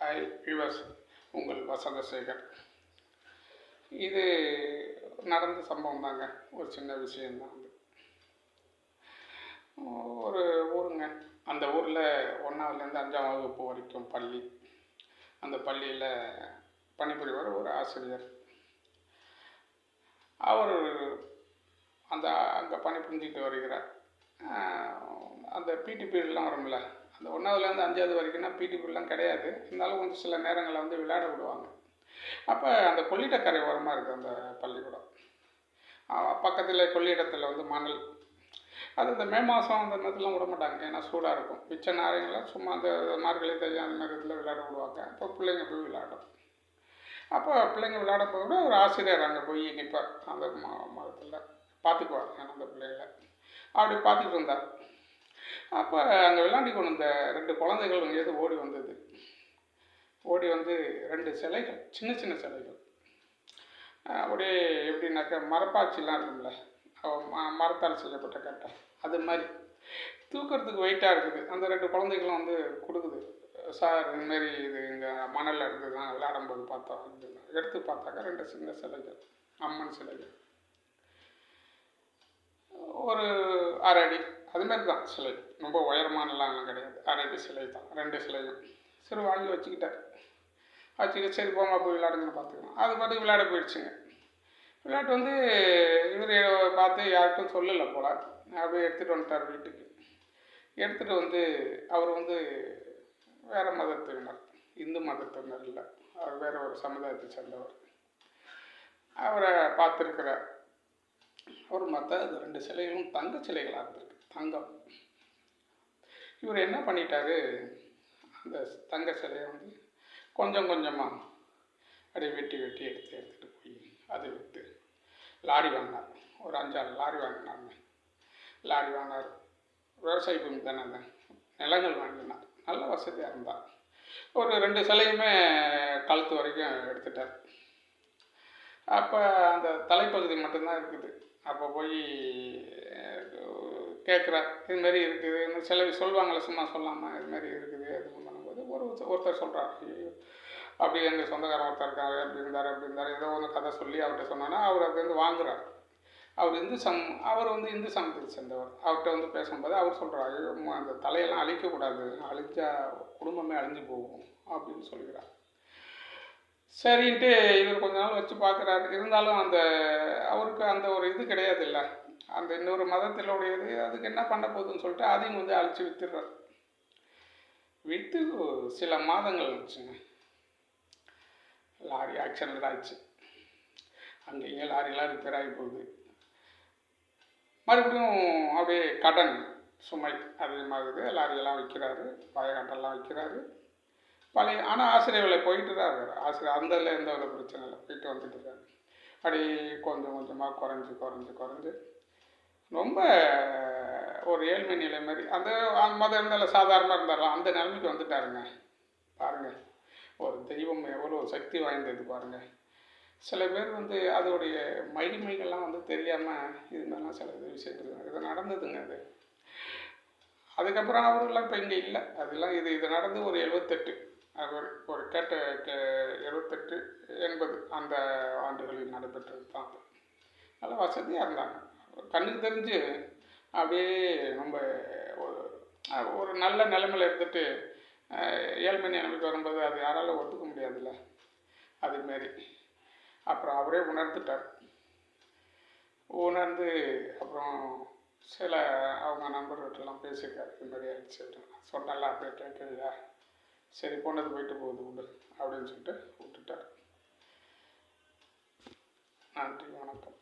Hi viewers, உங்கள் வசந்தசேகர். இது நடந்த சம்பவம் தாங்க. ஒரு சின்ன விஷயந்தான். ஒரு ஊருங்க. அந்த ஊரில் 1ஆவதுலேருந்து 5ஆம் வகுப்பு வரைக்கும் பள்ளி. அந்த பள்ளியில் பணிபுரிவர் ஒரு ஆசிரியர். அவர் அங்கே பணிபுரிஞ்சிட்டு வருகிறார். அந்த பிடி பீரியட்லாம் வரும்ல, அந்த 1ஆவதுலேருந்து 5ஆவது வரைக்கும்னா பிடி பீரியட்லாம் கிடையாது. இருந்தாலும் கொஞ்சம் சில நேரங்களில் வந்து விளையாட விடுவாங்க. அப்போ அந்த கொள்ளிடக்கரை ஓரமாக இருக்குது அந்த பள்ளிக்கூடம். பக்கத்தில் கொள்ளிடத்தில் வந்து மணல். அது இந்த மே மாதம் அந்த நேரத்துலாம் விட மாட்டாங்க, ஏன்னா சூடாக இருக்கும். மிச்ச நேரங்களில் சும்மா அந்த மார்கழி தை அந்த மாதிரி இதில் விளையாட விடுவாங்க. அப்போ பிள்ளைங்க போய் விளையாடும். அப்போ பிள்ளைங்க விளையாட போய் கூட ஒரு ஆசிரியர் அங்கே போய் நிற்பார். அந்த மரத்தில் பார்த்துக்குவார் அந்த பிள்ளைகளை. அப்படி பார்த்துட்டு இருந்தார். அப்போ அங்கே விளையாடி கொண்டு வந்த 2 குழந்தைகள் எங்கேயாவது ஓடி வந்தது. ஓடி வந்து 2 சிலைகள், சின்ன சின்ன சிலைகள். அப்படியே எப்படின்னாக்கா மரப்பாச்சிலாம் இருக்கும்ல, மரத்தால் செய்யப்பட்ட கட்டை, அது மாதிரி தூக்கிறதுக்கு வெயிட்டாக இருக்குது. அந்த 2 குழந்தைகளும் வந்து கொடுக்குது, சார் இதுமாரி இது இங்கே மணலில் இருக்குது தான் விளையாடும்போது பார்த்தோம். எடுத்து பார்த்தாக்கா 2 சின்ன சிலைகள், அம்மன் சிலைகள். ஒரு 1/2 அடி அதுமாரி தான் சிலை, ரொம்ப உயரமானலாம் கிடையாது. 1/2 அடி சிலை தான் 2 சிலையும். சரி வாங்கி வச்சுக்கிட்டார். வச்சுக்கிட்டு சரி போங்க போய் விளையாடுங்கன்னு பார்த்துக்கலாம். அது பாட்டுக்கு விளையாட போயிடுச்சுங்க. விளையாட்டு வந்து இவர் பார்த்து யார்கிட்டும் சொல்லலை போல். அப்படியே எடுத்துகிட்டு வந்துட்டார் வீட்டுக்கு. எடுத்துகிட்டு வந்து அவர் வந்து வேறு மதத்தினர், இந்து மதத்தினர் இல்லை, அவர் வேறு ஒரு சமுதாயத்தை சேர்ந்தவர். அவரை பார்த்துருக்கிறார். அவர் மற்ற 2 சிலைகளும் தங்க சிலைகளாக இருந்திருக்கு, தங்கம். இவர் என்ன பண்ணிட்டாரு, அந்த தங்க சிலையை வந்து கொஞ்சம் கொஞ்சமாக அப்படியே வெட்டி எடுத்துகிட்டு போய் அதை விற்று லாரி வாங்கினார். ஒரு 5-6 லாரி வாங்கினாருங்க. லாரி வாங்கினார். விவசாய பூமி தானே, அந்த நிலங்கள் வாங்கினார். நல்ல வசதியாக இருந்தார். ஒரு 2 சிலையுமே கழுத்து வரைக்கும் எடுத்துட்டார். அப்போ அந்த தலைப்பகுதி மட்டும்தான் இருக்குது. அப்போ போய் கேட்குறார், இதுமாரி இருக்குது. சில சொல்லுவாங்களே, சும்மா சொல்லாமல் இதுமாரி இருக்குது அப்படின்னு பண்ணும்போது ஒருத்தர் சொல்கிறார், அப்படி எங்கள் சொந்தக்காரன் ஒருத்தர் இருக்காரு, அப்படி இருந்தார் ஏதோ ஒன்று கதை சொல்லி அவர்கிட்ட சொன்னோன்னா அவர் அது வந்து வாங்குறார். அவர் வந்து இந்து சமயத்தை சேர்ந்தவர். அவர்கிட்ட வந்து பேசும்போது அவர் சொல்கிறார், அந்த தலையெல்லாம் அழிக்கக்கூடாது, அழிச்சா குடும்பமே அழிஞ்சு போகும் அப்படின்னு சொல்கிறார். சரின்ட்டு இவர் கொஞ்ச நாள் வச்சு பார்க்குறாரு. இருந்தாலும் அவருக்கு அந்த ஒரு இது கிடையாது இல்லை, அந்த இன்னொரு மதத்திலுடையது, அதுக்கு என்ன பண்ண போகுதுன்னு சொல்லிட்டு அதையும் வந்து அழிச்சு விற்றுறார். விற்று சில மாதங்கள் இருந்துச்சுங்க. லாரி ஆக்சிடென்ட் ஆயிடுச்சு. அங்கேயே லாரிலாம் ரிப்பேர் ஆகி போகுது. மறுபடியும் அப்படியே கடன் சுமை அதிகமாகுது. லாரியெல்லாம் விற்கிறாரு, பயக்காட்டெல்லாம் விற்கிறாரு. ஆனால் ஆசிரியர் வேலை போயிட்டு தான் இருக்கார். ஆசிரியர் அந்ததில் எந்த ஒரு பிரச்சனை இல்லை, போயிட்டு வந்துட்டு இருக்காரு. அப்படி கொஞ்சம் கொஞ்சமாக குறைஞ்சி ரொம்ப ஒரு ஏழ்மை நிலை மாதிரி, அந்த மதம் இருந்தாலும் சாதாரணமாக இருந்தாலும் அந்த நிலைமைக்கு வந்துட்டாருங்க. பாருங்கள், ஒரு தெய்வம் எவ்வளோ சக்தி வாய்ந்தது பாருங்கள். சில பேர் வந்து அதோடைய மகிமைகள்லாம் வந்து தெரியாமல் இது மாதிரிலாம் சில விஷயங்கள் இது நடந்ததுங்க. அதுக்கப்புறம் அவரெல்லாம் இப்போ இங்கே இல்லை. அதெல்லாம் இது நடந்து ஒரு 78 ஒரு 78 80 அந்த ஆண்டுகளில் நடைபெற்றது தான். நல்லா வசதியாக இருந்தாங்க. கண்ணுக்கு தெரிஞ்சு அப்படியே ரொம்ப ஒரு நல்ல நிலைமையில் இருந்துட்டு ஏழ்மை நிலைமைக்கு வரும்போது அது யாராலும் ஒத்துக்க முடியாதுல்ல, அதுமாரி. அப்புறம் அவரே உணர்ந்துட்டார். உணர்ந்து அப்புறம் சில அவங்க நண்பர்கள்ட்டெல்லாம் பேசியிருக்காரு, இது மாதிரி ஆயிடுச்சு சொன்னால அப்படியே கேட்கலையா, சரி போனது போயிட்டு போகுது விடு அப்படின்னு சொல்லிட்டு விட்டுட்டார். நன்றி, வணக்கம்.